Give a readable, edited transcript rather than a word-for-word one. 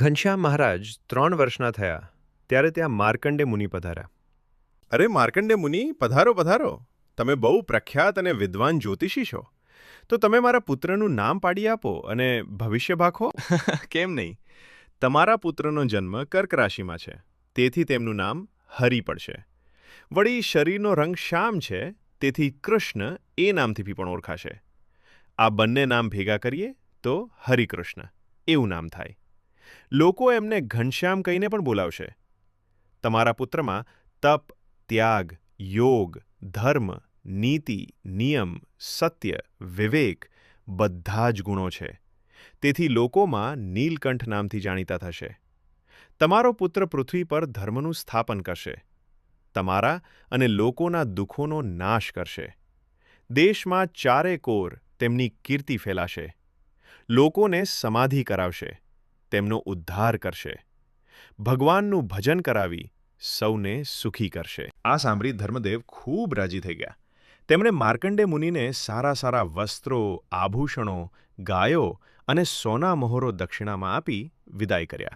ઘનશ્યામ મહારાજ 3 વર્ષના થયા ત્યારે ત્યાં માર્કંડે મુનિ પધાર્યા. અરે માર્કંડે મુનિ, પધારો પધારો. તમે બહુ પ્રખ્યાત અને વિદ્વાન જ્યોતિષી છો. તો તમે મારા પુત્રનું નામ પાડી આપો અને ભવિષ્ય ભાખો. કેમ નહીં? તમારા પુત્રનો જન્મ કર્ક રાશિમાં છે, તેથી તેમનું નામ હરિ પડશે. વળી શરીરનો રંગ શ્યામ છે, તેથી કૃષ્ણ એ નામથી પણ ઓળખાશે. આ બંને નામ ભેગા કરીએ તો હરિકૃષ્ણ એવું નામ થાય. લોકો એમને ઘનશ્યામ કહીને પણ બોલાવશે. તમારા પુત્રમાં તપ, ત્યાગ, યોગ, ધર્મ, નીતિ, નિયમ, સત્ય, વિવેક બધા જ ગુણો છે. તેથી લોકોમાં નીલકંઠ નામથી જાણીતા થશે. તમારો પુત્ર પૃથ્વી પર ધર્મનું સ્થાપન કરશે. તમારા અને લોકોના દુઃખોનો નાશ કરશે. દેશમાં ચારે કોર તેમની કીર્તિ ફેલાશે. લોકોને સમાધિ કરાવશે. તેમનો ઉદ્ધાર કરશે. ભગવાનનું ભજન કરાવી સૌને સુખી કરશે. આ સાંભળી ધર્મદેવ ખૂબ રાજી થઈ ગયા. તેમણે માર્કંડે મુનિને સારા સારા વસ્ત્રો, આભૂષણો, ગાયો અને સોના મહોરો દક્ષિણામાં આપી વિદાય કર્યા.